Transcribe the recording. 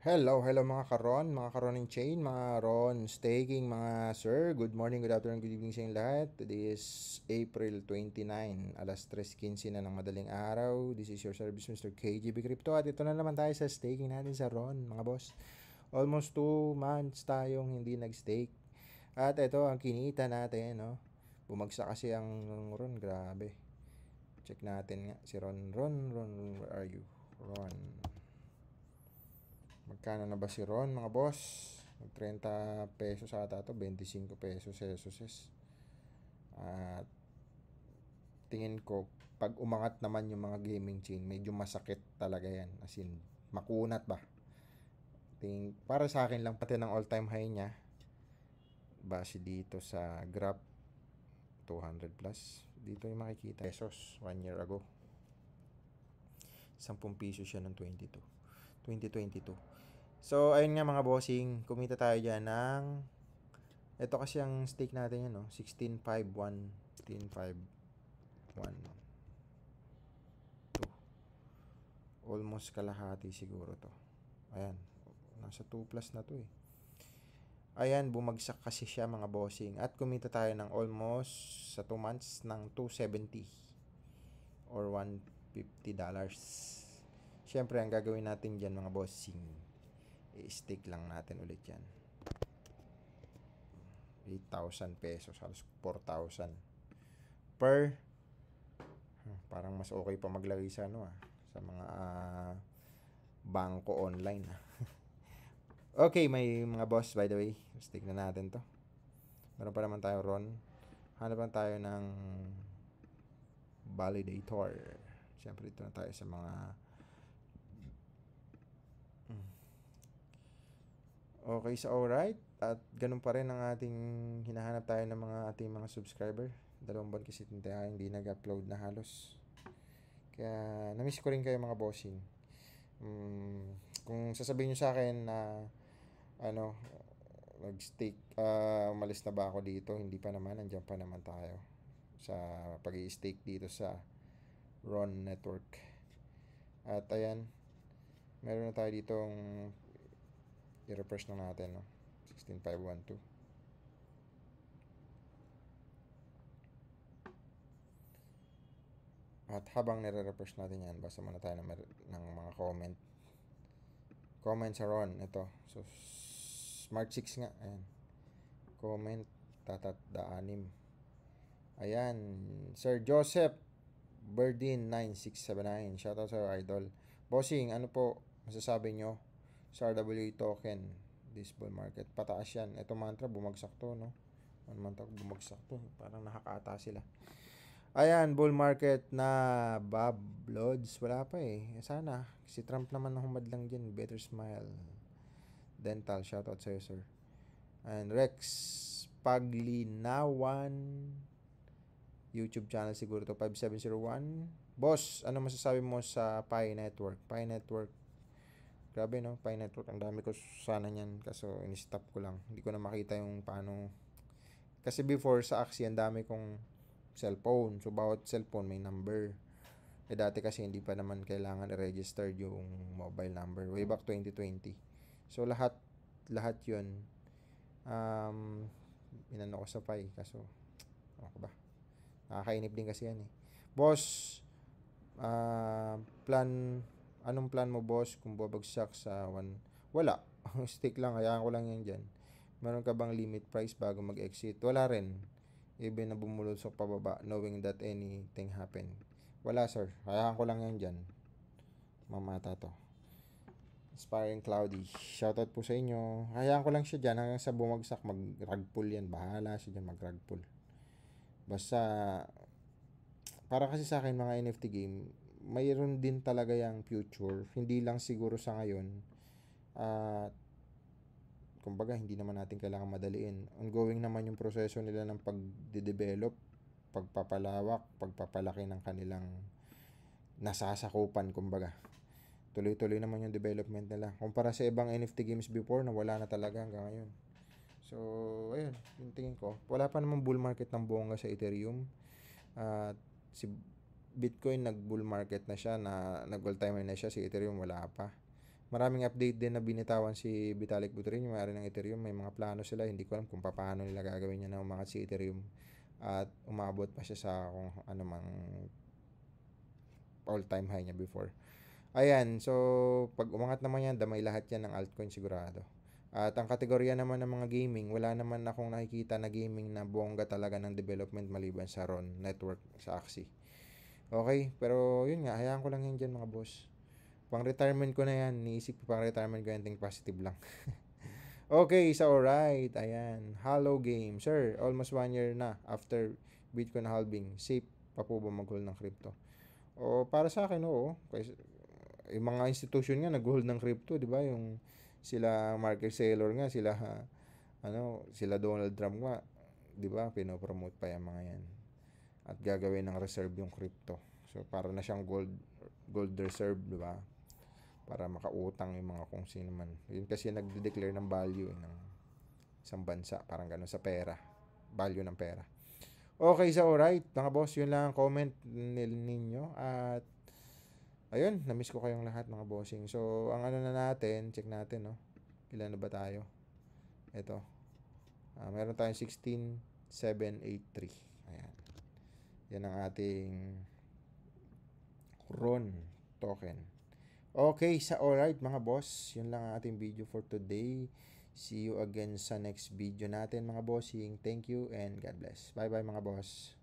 Hello mga karon, mga karoning chain, mga ron staking, mga sir. Good morning, good afternoon, good evening sa inyong lahat. Today is April 29, alas 3:15 na ng madaling araw. This is your service, Mr. KGB Crypto. At ito na naman tayo sa staking natin sa ron, mga boss. Almost 2 months tayong hindi nag-stake. At ito ang kinita natin, no? Bumagsak kasi ang ron, grabe. Check natin nga si Ron, where are you? Ron. Magkano na ba si Ron, mga boss? Mag 30 pesos ata to, 25 pesos sesos. At tingin ko, pag umangat naman yung mga gaming chain, medyo masakit talaga yan. As in, makunat ba? Para sa akin lang, pati ng all-time high niya, base dito sa graph, 200 plus. Dito yung makikita. Pesos, 1 year ago. 10 piso siya ng 2022. So, ayun nga mga bossing, kumita tayo dyan ng, ito kasi ang stake natin yan, no? 16.51, 16.51, 2. Almost kalahati siguro to. Ayan, nasa 2 plus na to eh. Ayan, bumagsak kasi siya mga bossing. At kumita tayo ng almost sa 2 months ng 270 or $150. Siyempre, ang gagawin natin dyan mga bossing, i-stake lang natin ulit yan. 8,000 pesos, halos 4,000 per. Parang mas okay pa maglagay sa sa mga bangko online. Okay, may mga boss by the way. Stake na natin to. Meron pa naman tayo ron. Hanapan tayo ng validator. Siyempre dito na tayo sa mga okay, so alright. At ganun pa rin ang ating hinahanap tayo ng mga ating mga subscriber. 2 buwan kasi tayo hindi nag-upload na halos. Kaya namiss ko rin kayo mga bossing. Kung sasabihin nyo sa akin na nag-stake, umalis na ba ako dito, hindi pa naman, nandiyan pa naman tayo sa pag-i-stake dito sa Ron Network. At ayan, meron na tayo ditong i-refresh na natin, no? 16512. At habang nire-refresh natin yan, basa muna tayo ng mga comment sa Ron. Ito, so Smart 6 nga, ayan, comment, tatat-da-anim. Ayan, Sir Joseph Berdin 9679, shoutout sa idol. Bossing, ano po masasabi nyo sa RWA token this bull market? Pataas yan. Ito mantra, bumagsak to, no? 1 month ago bumagsak to, parang nakakaata sila. Ayan, bull market na Bob Loads, wala pa eh. Sana si Trump naman na humadlang dyan. Better smile. Dental, shoutout sa'yo sir. And Rex Paglinawan, YouTube channel siguro to, 5701. Boss, ano masasabi mo sa Pi Network? Pi Network, grabe no, Pi Network, ang dami ko sana niyan, kaso in-stop ko lang. Hindi ko na makita yung paano. Kasi before sa Axie, ang dami kong cellphone. So, bawat cellphone may number. Dati kasi hindi pa naman kailangan i-register yung mobile number. Way back 2020. So, lahat yun, inano ko sa Pi. Kaso, ako ba? Nakakainip din kasi yan eh. Boss, anong plan mo boss kung babagsak sa 1? Wala. Stick lang, hayaan ko lang yan dyan. Meron ka bang limit price bago mag-exit? Wala rin. Even na bumulusok pababa, knowing that anything happen. Wala sir, hayaan ko lang yan dyan. Mamata to. Aspiring Cloudy, shoutout po sa inyo. Hayaan ko lang siya dyan hanggang sa bumagsak, mag-rug pull yan. Bahala siya dyan mag-rug pull. Basta, para kasi sa akin mga NFT game, mayroon din talaga yung future. Hindi lang siguro sa ngayon. Kumbaga, hindi naman natin kailangan madaliin. Ongoing naman yung proseso nila ng pag-develop, pagpapalawak, pagpapalaki ng kanilang nasasakupan, kumbaga. Tuloy-tuloy naman yung development nila. Kumpara sa ibang NFT games before na wala na talaga hanggang ngayon. So, ayun, yung tingin ko. Wala pa naman bull market ng bongga sa Ethereum. Si Bitcoin nag-bull market na siya, na nag-all-time high na siya. Si Ethereum wala pa. maraming update din na binitawan si Vitalik Buterin, yung may-ari ng Ethereum. May mga plano sila, hindi ko alam kung paano nila gagawin niya na umangat si Ethereum at umabot pa siya sa kung ano mang all-time high niya before. Ayan, so pag umangat naman yan, damay lahat yan ng altcoin sigurado. At ang kategorya naman ng mga gaming, wala naman akong nakikita na gaming na bongga talaga ng development maliban sa RON network sa Axie. Okay, pero yun nga, hayaan ko lang yan dyan mga boss. Pang-retirement ko na yan, niisip ko pang-retirement ko yan, think positive lang. Okay, so alright, ayan. Hello game, sir, almost 1 year na after Bitcoin halving. Safe pa po ba mag-hold ng crypto? O para sa akin, oo. Kasi yung mga institution nga nag-hold ng crypto, 'di ba? Yung sila Market Saylor nga, sila sila Donald Trump nga, 'di ba? Pino-promote pa yung mga 'yan. At gagawin ng reserve yung crypto. So para na siyang gold reserve, 'di ba? Para makautang yung mga kung sino man. Yun kasi nagde-declare ng value ng isang bansa, parang gano'n sa pera. Value ng pera. Okay, so alright, mga boss, yun lang ang comment ninyo. At ayun, na-miss ko kayong lahat mga bossing. So, ang ano na natin, check natin, no? Ilan na ba tayo? Ito. Meron tayong 16,783. Ayan. Yan ang ating RON token. Okay, sa alright mga boss. Yun lang ang ating video for today. See you again sa next video natin mga bossing. Thank you and God bless. Bye bye mga boss.